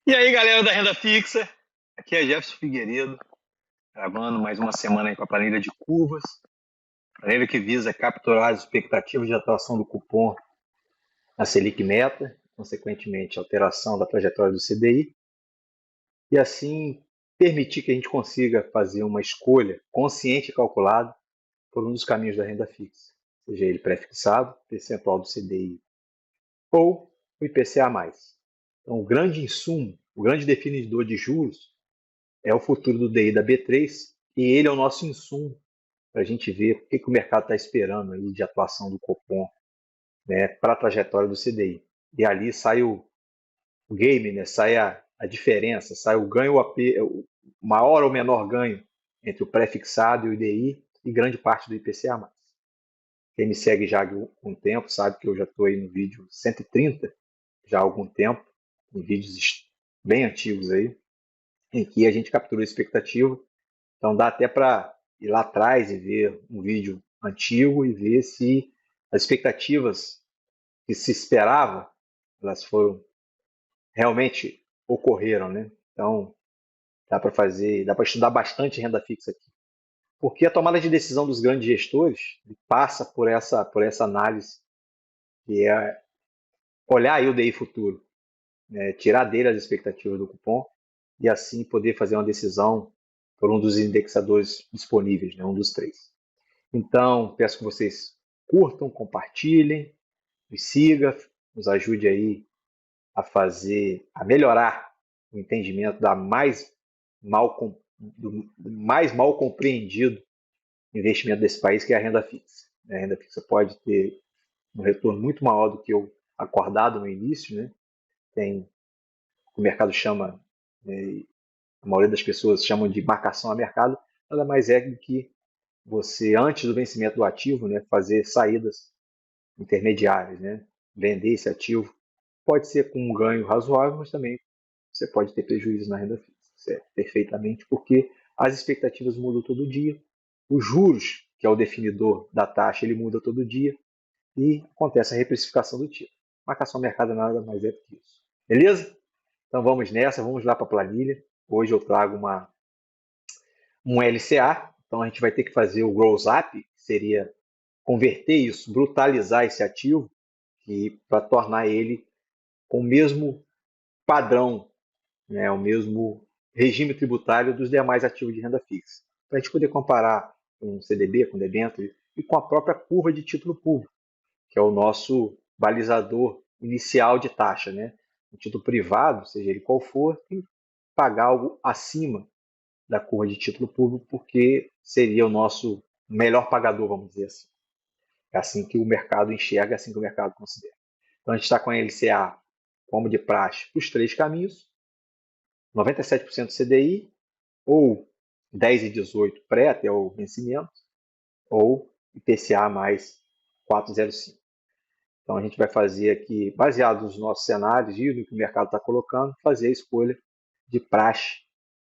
E aí, galera da Renda Fixa, aqui é Jefferson Figueiredo, gravando mais uma semana aí com a planilha de curvas, planilha que visa capturar as expectativas de atuação do cupom na Selic Meta, consequentemente alteração da trajetória do CDI, e assim permitir que a gente consiga fazer uma escolha consciente e calculada por um dos caminhos da renda fixa, seja ele pré-fixado, percentual do CDI ou o IPCA+. Então, o grande insumo, o grande definidor de juros é o futuro do DI da B3 e ele é o nosso insumo para a gente ver o que o mercado está esperando aí de atuação do Copom, né, para a trajetória do CDI. E ali sai o game, né, sai a diferença, sai o ganho, o maior ou menor ganho entre o pré-fixado e o IDI e grande parte do IPCA+. Quem me segue já há algum tempo sabe que eu já estou aí no vídeo 130, já há algum tempo, em vídeos bem antigos aí, em que a gente capturou a expectativa. Então dá até para ir lá atrás e ver um vídeo antigo e ver se as expectativas que se esperava, elas foram realmente ocorreram, né? Então dá para estudar bastante renda fixa aqui. Porque a tomada de decisão dos grandes gestores passa por essa análise, que é olhar aí o DI futuro, né? Tirar dele as expectativas do cupom e assim poder fazer uma decisão por um dos indexadores disponíveis, né? Um dos três. Então, peço que vocês curtam, compartilhem, me siga, nos ajude aí a melhorar o entendimento do mais mal compreendido investimento desse país, que é a renda fixa. A renda fixa pode ter um retorno muito maior do que o acordado no início, né? Tem o mercado chama, né, a maioria das pessoas chamam de marcação a mercado, nada mais é do que você, antes do vencimento do ativo, né, fazer saídas intermediárias, né? Vender esse ativo pode ser com um ganho razoável, mas também você pode ter prejuízo na renda fixa, certo? Perfeitamente, porque as expectativas mudam todo dia, os juros, que é o definidor da taxa, ele muda todo dia e acontece a reprecificação do título. Marcação mercado nada mais é do que isso. Beleza? Então vamos nessa, vamos lá para a planilha. Hoje eu trago um LCA, então a gente vai ter que fazer o Gross Up, que seria converter isso, brutalizar esse ativo, para tornar ele com o mesmo padrão, né, o mesmo regime tributário dos demais ativos de renda fixa. Para a gente poder comparar com o CDB, com o debênture e com a própria curva de título público, que é o nosso balizador inicial de taxa. Né? O título privado, seja ele qual for, tem que pagar algo acima da curva de título público, porque seria o nosso melhor pagador, vamos dizer assim. É assim que o mercado enxerga, é assim que o mercado considera. Então a gente está com a LCA, como de praxe, para os três caminhos: 97% CDI, ou 10,18 pré até o vencimento, ou IPCA mais 4,05. Então a gente vai fazer aqui, baseado nos nossos cenários e no que o mercado está colocando, fazer a escolha de praxe,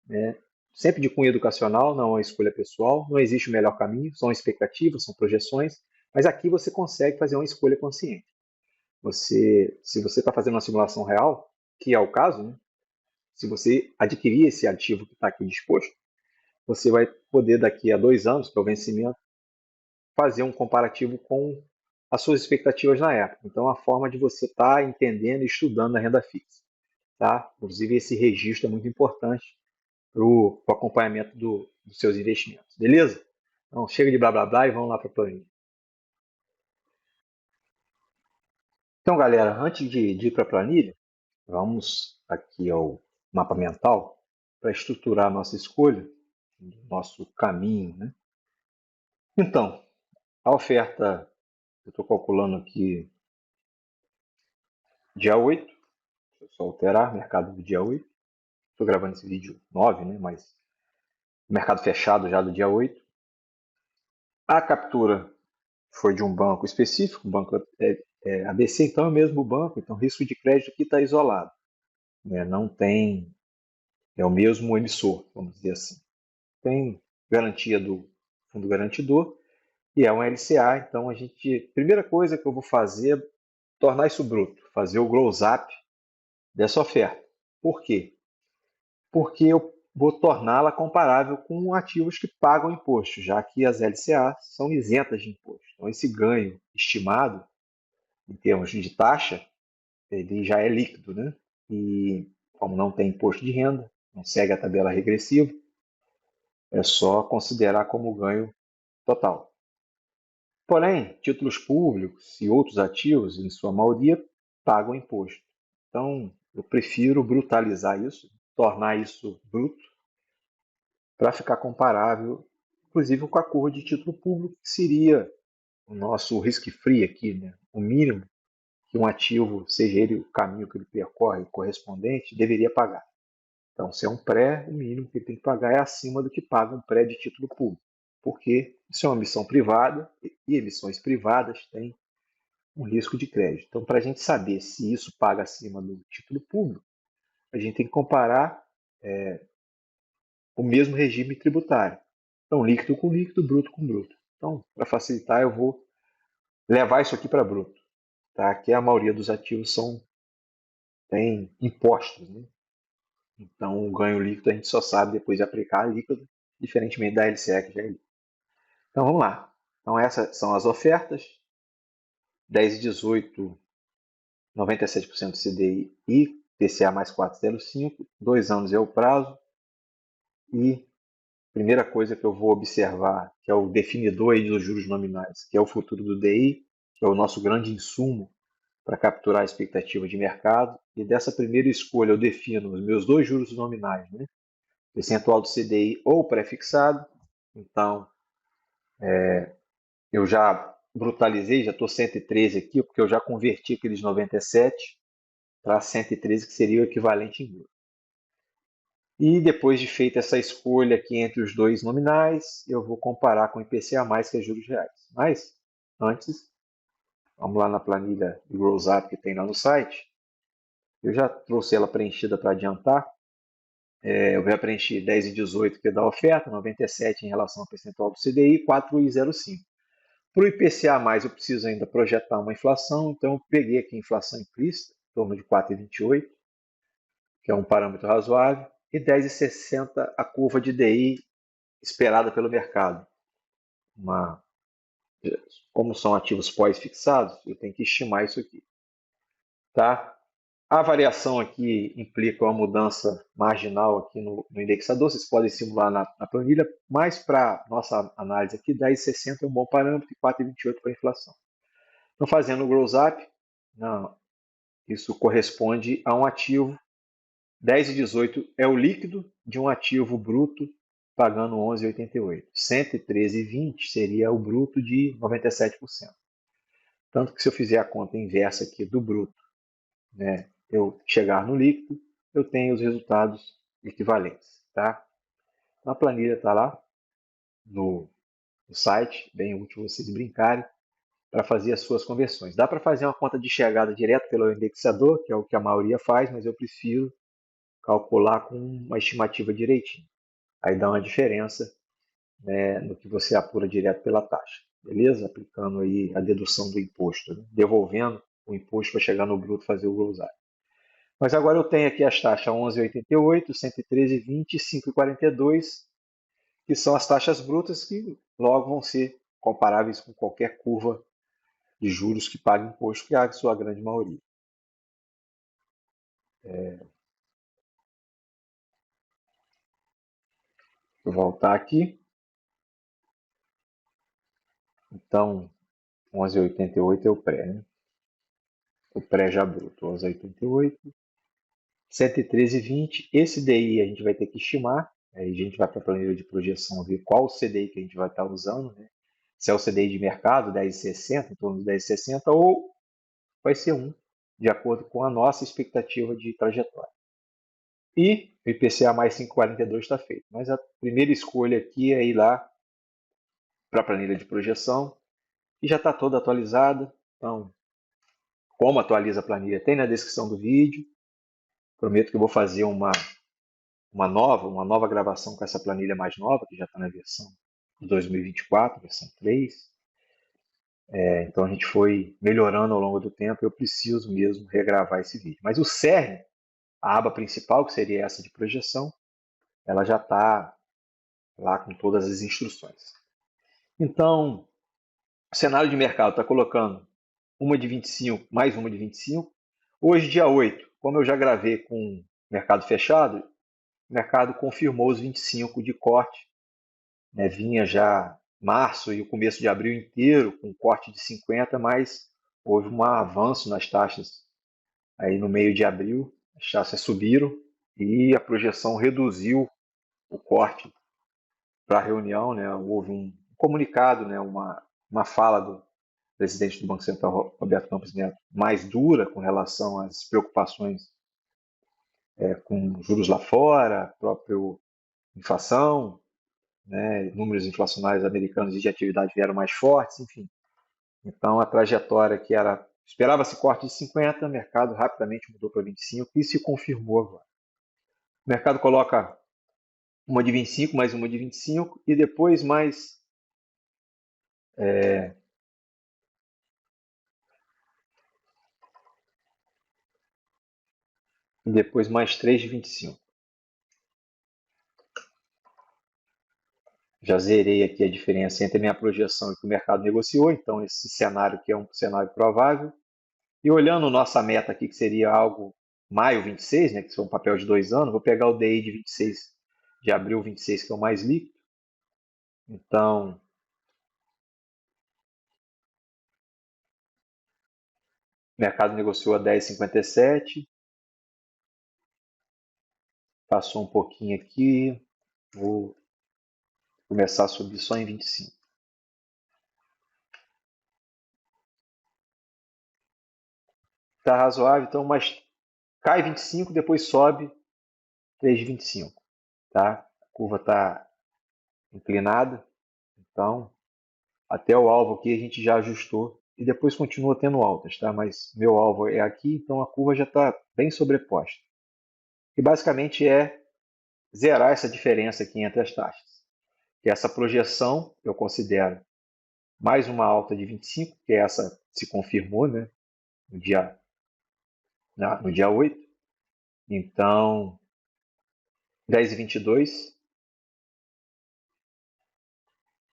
né? Sempre de cunho educacional, não é uma escolha pessoal, não existe o melhor caminho, são expectativas, são projeções, mas aqui você consegue fazer uma escolha consciente. Se você está fazendo uma simulação real, que é o caso, né? Se você adquirir esse ativo que está aqui disposto, você vai poder, daqui a 2 anos, para o vencimento, fazer um comparativo com as suas expectativas na época. Então, a forma de você estar entendendo e estudando a renda fixa. Tá? Inclusive, esse registro é muito importante para o acompanhamento dos seus investimentos. Beleza? Então, chega de blá blá blá e vamos lá para a planilha. Então, galera, antes de ir para a planilha, vamos aqui ao mapa mental para estruturar a nossa escolha, nosso caminho. Né? Então, a oferta, eu estou calculando aqui dia 8, deixa eu só alterar, mercado do dia 8. Estou gravando esse vídeo 9, né? Mas mercado fechado já do dia 8. A captura foi de um banco específico, o banco ABC, então é o mesmo banco, então o risco de crédito aqui está isolado. Né? Não tem, é o mesmo emissor, vamos dizer assim. Tem garantia do fundo garantidor e é um LCA, então primeira coisa que eu vou fazer é tornar isso bruto, fazer o gross up dessa oferta. Por quê? Porque eu vou torná-la comparável com ativos que pagam imposto, já que as LCA são isentas de imposto. Então, esse ganho estimado, em termos de taxa, ele já é líquido, né? E como não tem imposto de renda, não segue a tabela regressiva, é só considerar como ganho total. Porém, títulos públicos e outros ativos, em sua maioria, pagam imposto. Então, eu prefiro brutalizar isso, tornar isso bruto, para ficar comparável, inclusive com a curva de título público, que seria o nosso risk-free aqui, né? O mínimo que um ativo, seja ele o caminho que ele percorre correspondente, deveria pagar. Então, se é um pré, o mínimo que ele tem que pagar é acima do que paga um pré de título público, porque isso é uma emissão privada e emissões privadas têm um risco de crédito. Então, para a gente saber se isso paga acima do título público, a gente tem que comparar o mesmo regime tributário. Então, líquido com líquido, bruto com bruto. Então, para facilitar, eu vou levar isso aqui para bruto, tá? Que a maioria dos ativos tem impostos, né? Então, o ganho líquido a gente só sabe depois de aplicar líquido, diferentemente da LCE, que já é líquido. Então, vamos lá. Então, essas são as ofertas. 10 e 18, 97% CDI e PCA mais 4,05. 2 anos é o prazo. E primeira coisa que eu vou observar, que é o definidor aí dos juros nominais, que é o futuro do DI, que é o nosso grande insumo para capturar a expectativa de mercado. E dessa primeira escolha eu defino os meus dois juros nominais, né? Percentual do CDI ou pré-fixado. Então, eu já brutalizei, já estou 113 aqui, porque eu já converti aqueles 97 para 113, que seria o equivalente em euro. E depois de feita essa escolha aqui entre os dois nominais, eu vou comparar com o IPCA+, que é juros reais. Mas, antes, vamos lá na planilha do Grows Up que tem lá no site. Eu já trouxe ela preenchida para adiantar. Eu já preenchi 10 e 18, que é da oferta, 97 em relação ao percentual do CDI, 4,05. Para o IPCA+, eu preciso ainda projetar uma inflação, então eu peguei aqui a inflação implícita, em torno de 4,28, que é um parâmetro razoável, e 10,60 a curva de DI esperada pelo mercado. Como são ativos pós-fixados, eu tenho que estimar isso aqui. Tá? A variação aqui implica uma mudança marginal aqui no indexador, vocês podem simular na planilha, mas para nossa análise aqui, 10,60 é um bom parâmetro e 4,28 para a inflação. Então, fazendo o Grows Up, não, isso corresponde a um ativo, 10 e 18 é o líquido de um ativo bruto pagando 11,88. 113,20 seria o bruto de 97%. Tanto que se eu fizer a conta inversa aqui do bruto, né, eu chegar no líquido, eu tenho os resultados equivalentes. Tá? Então, a planilha está lá no site, bem útil vocês brincarem para fazer as suas conversões. Dá para fazer uma conta de chegada direto pelo indexador, que é o que a maioria faz, mas eu prefiro calcular com uma estimativa direitinho. Aí dá uma diferença, né, no que você apura direto pela taxa. Beleza? Aplicando aí a dedução do imposto, né? Devolvendo o imposto para chegar no bruto e fazer o glossário. Mas agora eu tenho aqui as taxas 11,88, 113,20 e 5,42, que são as taxas brutas que logo vão ser comparáveis com qualquer curva de juros que paga imposto, que é a sua grande maioria. Vou voltar aqui. Então, 11,88 é o pré, né? O pré já bruto, 11,88. 113,20. Esse DI a gente vai ter que estimar. Aí a gente vai para a planilha de projeção ver qual o CDI que a gente vai estar usando, né? Se é o CDI de mercado, 10,60, em torno de 10,60, ou vai ser um, de acordo com a nossa expectativa de trajetória. E o IPCA mais 5,42 está feito. Mas a primeira escolha aqui é ir lá para a planilha de projeção, e já está toda atualizada. Então, como atualiza a planilha, tem na descrição do vídeo. Prometo que eu vou fazer uma nova gravação com essa planilha mais nova, que já está na versão de 2024, versão 3. Então a gente foi melhorando ao longo do tempo, eu preciso mesmo regravar esse vídeo. Mas o cerne a aba principal, que seria essa de projeção, ela já está lá com todas as instruções. Então, o cenário de mercado está colocando uma de 25, mais uma de 25. Hoje, dia 8, como eu já gravei com o mercado fechado, o mercado confirmou os 25 de corte, né? Vinha já março e o começo de abril inteiro com corte de 50, mas houve um avanço nas taxas aí no meio de abril, as taxas subiram e a projeção reduziu o corte para a reunião, né? Houve um comunicado, né? Uma fala do presidente do Banco Central, Roberto Campos Neto, mais dura com relação às preocupações com juros lá fora, própria inflação, né? Números inflacionários americanos e de atividade vieram mais fortes, enfim. Então a trajetória que era esperava-se corte de 50, o mercado rapidamente mudou para 25 e se confirmou agora. O mercado coloca uma de 25, mais uma de 25 e depois mais três de 25. Já zerei aqui a diferença entre a minha projeção e o que o mercado negociou, então esse cenário aqui é um cenário provável. E olhando nossa meta aqui, que seria algo maio 26, né, que é um papel de 2 anos, vou pegar o DI de 26, de abril 26, que é o mais líquido. Então, o mercado negociou a 10,57, passou um pouquinho aqui, vou começar a subir só em 25. Está razoável, então, mas cai 25, depois sobe 3,25, tá? A curva está inclinada, então até o alvo aqui a gente já ajustou e depois continua tendo altas, tá? Mas meu alvo é aqui, então a curva já está bem sobreposta. E basicamente é zerar essa diferença aqui entre as taxas. Que essa projeção eu considero mais uma alta de 25, que essa se confirmou, né? No dia 8. Então, 10,22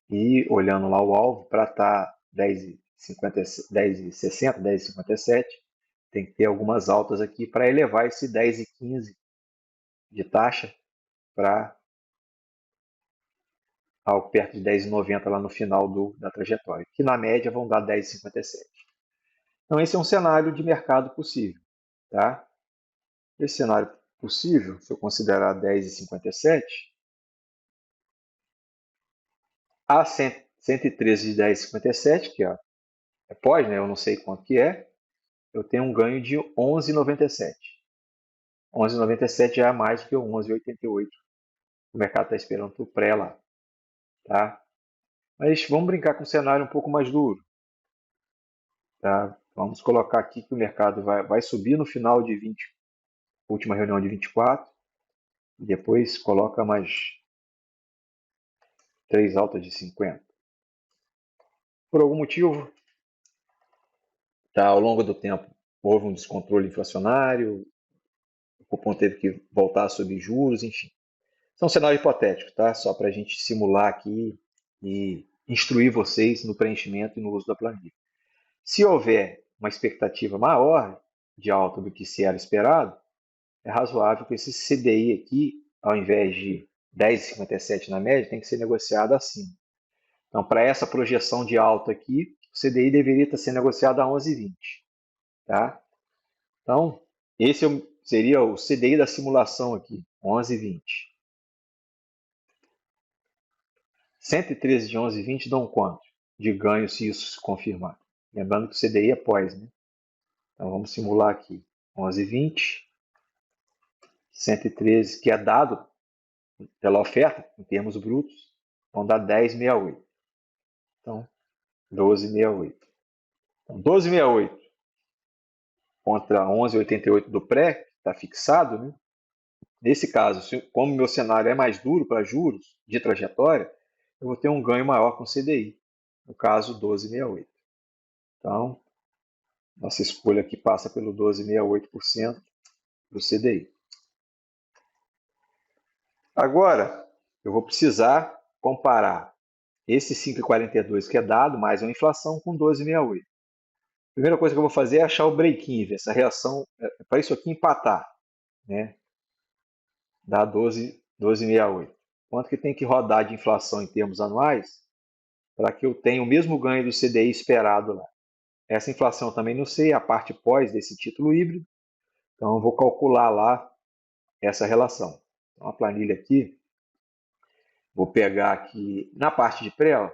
e olhando lá o alvo para estar 10,60, 10,57, tem que ter algumas altas aqui para elevar esse 10,15 de taxa para algo perto de 10,90 lá no final da trajetória, que na média vão dar 10,57. Então esse é um cenário de mercado possível, tá? Esse cenário possível, se eu considerar 10,57, a 113 de 10,57, que é pós, né? Eu não sei quanto que é, eu tenho um ganho de 11,97. 11,97 já é mais do que o 11,88. O mercado está esperando para o pré lá, tá? Mas vamos brincar com um cenário um pouco mais duro, tá? Vamos colocar aqui que o mercado vai subir no final de 20, última reunião de 24, e depois coloca mais 3 altas de 50. Por algum motivo, tá, ao longo do tempo, houve um descontrole inflacionário, o cupom teve que voltar a subir juros, enfim. São cenários hipotéticos, tá? Só para a gente simular aqui e instruir vocês no preenchimento e no uso da planilha. Se houver uma expectativa maior de alta do que se era esperado, é razoável que esse CDI aqui, ao invés de 10,57 na média, tem que ser negociado acima. Então, para essa projeção de alta aqui, o CDI deveria estar sendo negociado a 11,20. Tá? Então, esse seria o CDI da simulação aqui, 11,20. 113 de 11,20 dão quanto de ganho se isso se confirmar? Lembrando que o CDI é pós, né? Então vamos simular aqui. 11,20, 113, que é dado pela oferta, em termos brutos, vão dar 10,68. Então, 12,68. Então, 12,68 contra 11,88 do pré, que está fixado, né? Nesse caso, como meu cenário é mais duro para juros de trajetória, eu vou ter um ganho maior com o CDI, no caso 12,68. Então, nossa escolha aqui passa pelo 12,68% do CDI. Agora, eu vou precisar comparar esse 5,42 que é dado, mais uma inflação, com 12,68. A primeira coisa que eu vou fazer é achar o break-even, essa reação, para isso aqui empatar, né? Dá 12,68. Quanto que tem que rodar de inflação em termos anuais para que eu tenha o mesmo ganho do CDI esperado lá? Essa inflação eu também não sei, a parte pós desse título híbrido, então eu vou calcular lá essa relação. Então, a planilha aqui, vou pegar aqui na parte de pré, ó,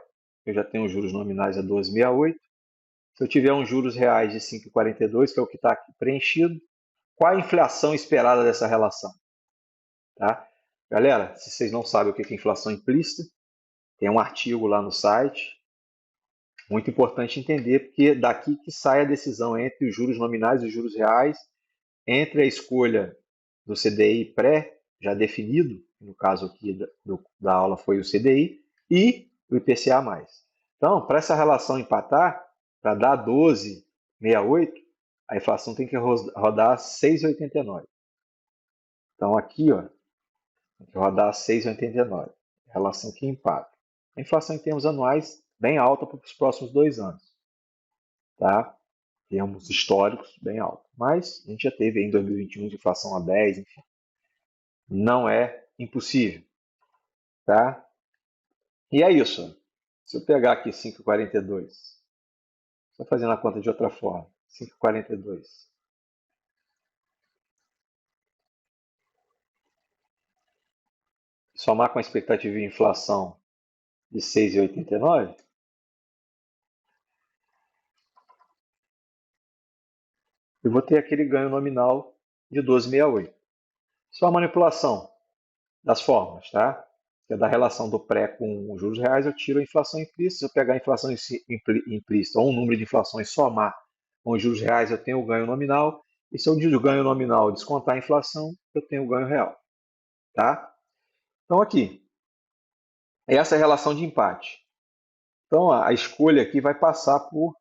eu já tenho os juros nominais a 12,68. Se eu tiver uns juros reais de 5,42, que é o que está aqui preenchido, qual a inflação esperada dessa relação? Tá? Galera, se vocês não sabem o que é inflação implícita, tem um artigo lá no site, muito importante entender, porque daqui que sai a decisão entre os juros nominais e os juros reais, entre a escolha do CDI pré, já definido, no caso aqui da aula foi o CDI, e o IPCA+. Então, para essa relação empatar, para dar 12,68, a inflação tem que rodar 6,89. Então, aqui, ó, tem que rodar 6,89. Relação que empata. A inflação em termos anuais, bem alta para os próximos 2 anos. Tá? Termos históricos, bem alta. Mas a gente já teve em 2021 de inflação a 10, enfim. Não é impossível. Tá? E é isso. Se eu pegar aqui 5,42, estou fazendo a conta de outra forma. 5,42. Somar com a expectativa de inflação de 6,89, eu vou ter aquele ganho nominal de 12,68. Isso é uma manipulação das fórmulas, tá? Que é da relação do pré com os juros reais, eu tiro a inflação implícita. Se eu pegar a inflação implícita ou um número de inflações somar com os juros reais, eu tenho o ganho nominal. E se eu de ganho nominal descontar a inflação, eu tenho o ganho real. Tá? Então, aqui, essa é a relação de empate. Então, a escolha aqui vai passar por.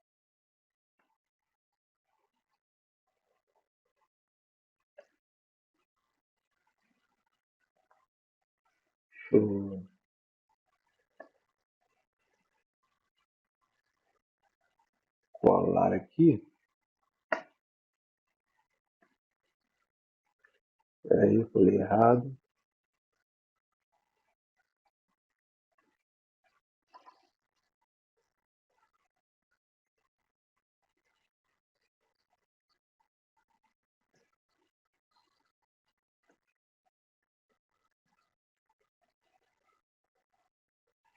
Deixa eu colar aqui. Peraí, eu colei errado.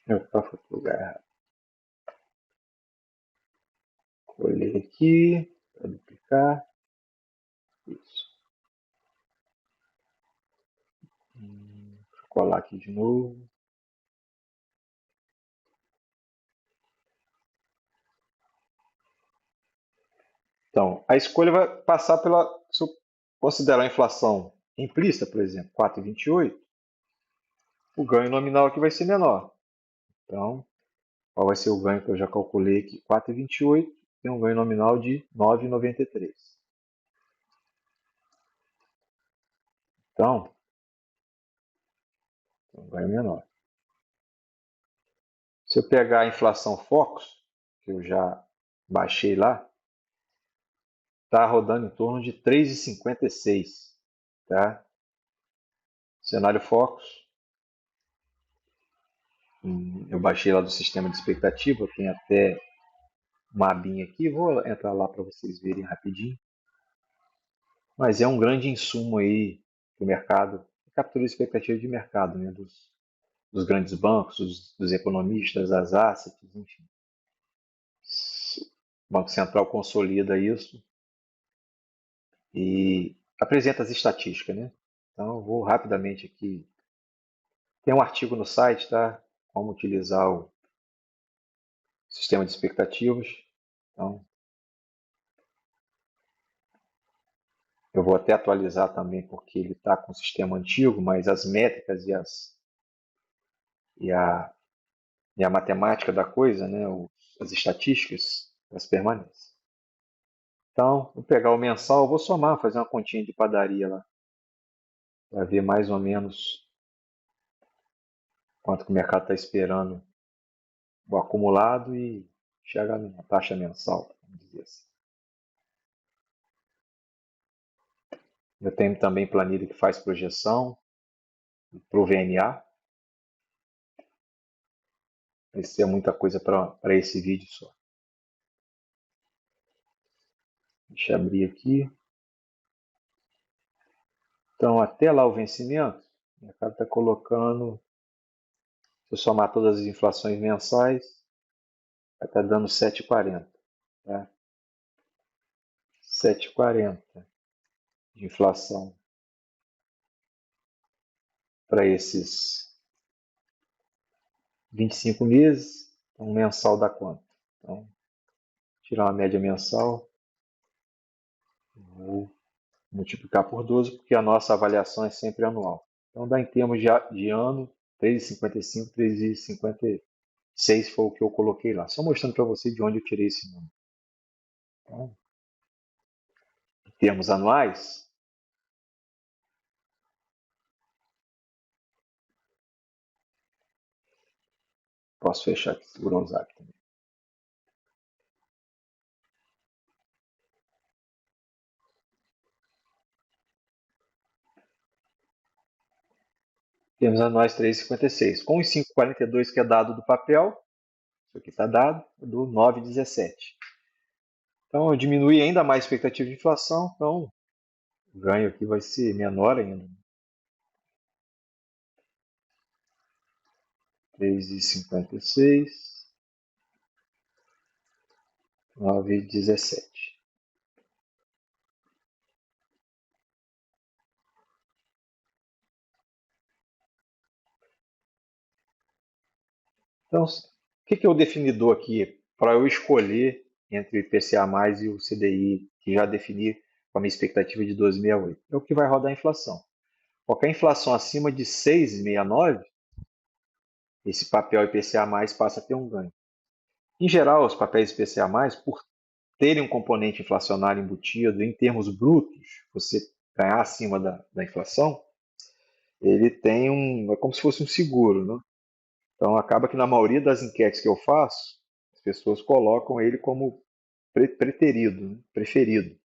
Eu faço outro lugar errado. Colei aqui, para duplicar. Isso. Vou colar aqui de novo. Então, a escolha vai passar pela. Se eu considerar a inflação implícita, por exemplo, 4,28, o ganho nominal aqui vai ser menor. Então, qual vai ser o ganho que eu já calculei aqui? 4,28 tem um ganho nominal de 9,93. Então, tem um ganho menor. Se eu pegar a inflação Focus, que eu já baixei lá, está rodando em torno de 3,56. Tá? Cenário Focus, eu baixei lá do sistema de expectativa, tem até uma abinha aqui, vou entrar lá para vocês verem rapidinho. Mas é um grande insumo aí do mercado, captura de expectativa de mercado, né, dos grandes bancos, dos economistas, das assets, enfim. O Banco Central consolida isso e apresenta as estatísticas, né? Então, eu vou rapidamente aqui. Tem um artigo no site, tá? Como utilizar o sistema de expectativas. Então, eu vou até atualizar também, porque ele está com o sistema antigo, mas as métricas e a, e a matemática da coisa, né? As estatísticas, elas permanecem. Então, vou pegar o mensal, vou somar, fazer uma continha de padaria lá, para ver mais ou menos quanto que o mercado está esperando o acumulado e chegar na taxa mensal, vamos dizer assim. Eu tenho também planilha que faz projeção para o VNA. Isso é muita coisa para esse vídeo só. Deixa eu abrir aqui. Então, até lá o vencimento, o mercado está colocando, se eu somar todas as inflações mensais, vai estar dando 7,40. Tá? 7,40 de inflação para esses 25 meses. Então, mensal dá quanto? Então, tirar uma média mensal, vou multiplicar por 12, porque a nossa avaliação é sempre anual. Então, dá em termos de ano, 3,55, 3,56 foi o que eu coloquei lá. Só mostrando para você de onde eu tirei esse número. Então, em termos anuais, posso fechar aqui, segurar o zap também. Termos anuais 3,56. Com os 5,42 que é dado do papel, isso aqui está dado, do 9,17. Então, eu diminui ainda mais a expectativa de inflação, então o ganho aqui vai ser menor ainda. 3,56, 9,17. Então, o que é o definidor aqui para eu escolher entre o IPCA+, e o CDI, que já defini com a minha expectativa de 12,68? É o que vai rodar a inflação. Qualquer inflação acima de 6,69, esse papel IPCA+, passa a ter um ganho. Em geral, os papéis IPCA+, por terem um componente inflacionário embutido, em termos brutos, você ganhar acima da inflação, ele tem é como se fosse um seguro, né? Então, acaba que na maioria das enquetes que eu faço, as pessoas colocam ele como preterido, né? Preferido.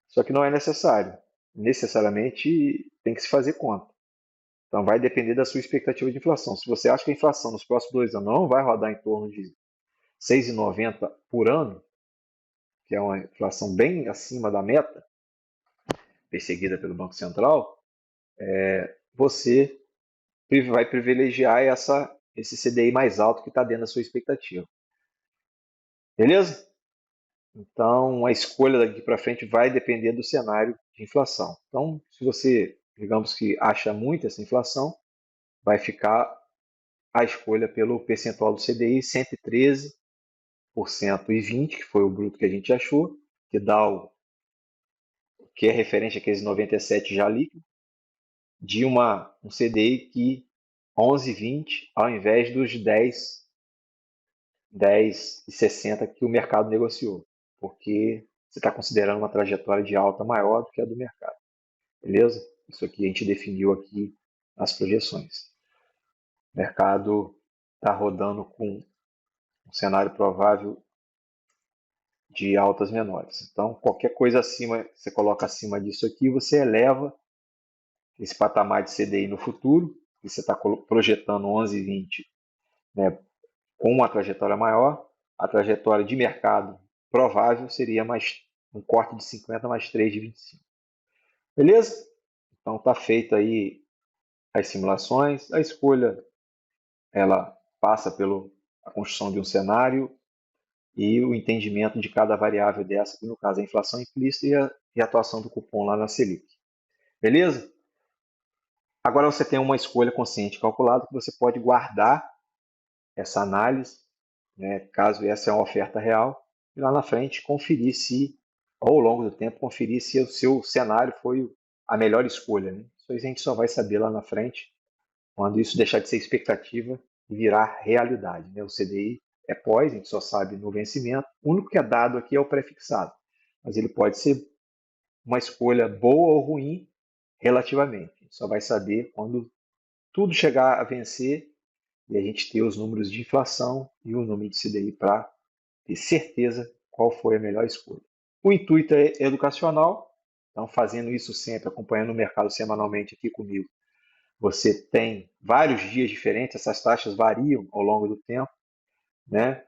Só que não é necessário. Necessariamente tem que se fazer conta. Então, vai depender da sua expectativa de inflação. Se você acha que a inflação nos próximos 2 anos não vai rodar em torno de 6,90 por ano, que é uma inflação bem acima da meta, perseguida pelo Banco Central, você vai privilegiar esse CDI mais alto que está dentro da sua expectativa. Beleza? Então, a escolha daqui para frente vai depender do cenário de inflação. Então, se você, digamos que acha muito essa inflação, vai ficar a escolha pelo percentual do CDI 113,20%, que foi o bruto que a gente achou, que dá que é referente àqueles 97 já líquido, de um CDI que 11,20 ao invés dos 10,60 que o mercado negociou, porque você está considerando uma trajetória de alta maior do que a do mercado, beleza? Isso aqui a gente definiu aqui nas projeções. O mercado está rodando com um cenário provável de altas menores. Então, qualquer coisa acima, você coloca acima disso aqui, você eleva esse patamar de CDI no futuro, e você está projetando 11,20, né, com uma trajetória maior. A trajetória de mercado provável seria mais um corte de 50 mais 3 de 25. Beleza? Então está feito aí as simulações. A escolha ela passa pela construção de um cenário e o entendimento de cada variável dessa, que no caso é a inflação implícita e a atuação do cupom lá na Selic. Beleza? Agora você tem uma escolha consciente calculada que você pode guardar essa análise, né, caso essa é uma oferta real, e lá na frente conferir se, ao longo do tempo, conferir se o seu cenário foi a melhor escolha. Né? Isso a gente só vai saber lá na frente, quando isso deixar de ser expectativa e virar realidade. Né? O CDI é pós, a gente só sabe no vencimento. O único que é dado aqui é o prefixado, mas ele pode ser uma escolha boa ou ruim relativamente. A gente só vai saber quando tudo chegar a vencer e a gente ter os números de inflação e o número de CDI para ter certeza qual foi a melhor escolha. O intuito é educacional, então fazendo isso sempre, acompanhando o mercado semanalmente aqui comigo. Você tem vários dias diferentes, essas taxas variam ao longo do tempo, né?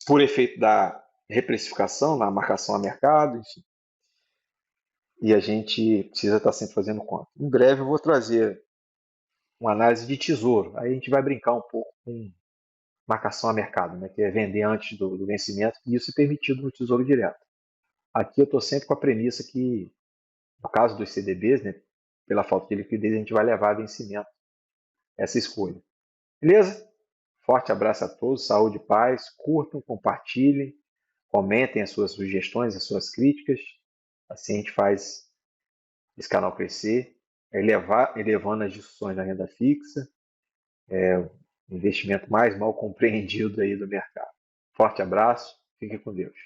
Por efeito da reprecificação, na marcação a mercado, enfim. E a gente precisa estar sempre fazendo conta. Em breve eu vou trazer uma análise de tesouro. Aí a gente vai brincar um pouco com marcação a mercado, né? Que é vender antes do vencimento, e isso é permitido no Tesouro Direto. Aqui eu estou sempre com a premissa que, no caso dos CDBs, né, pela falta de liquidez, a gente vai levar a vencimento essa escolha. Beleza? Forte abraço a todos, saúde e paz. Curtam, compartilhem, comentem as suas sugestões, as suas críticas. Assim a gente faz esse canal crescer, elevando as discussões da renda fixa, o investimento mais mal compreendido aí do mercado. Forte abraço, fiquem com Deus.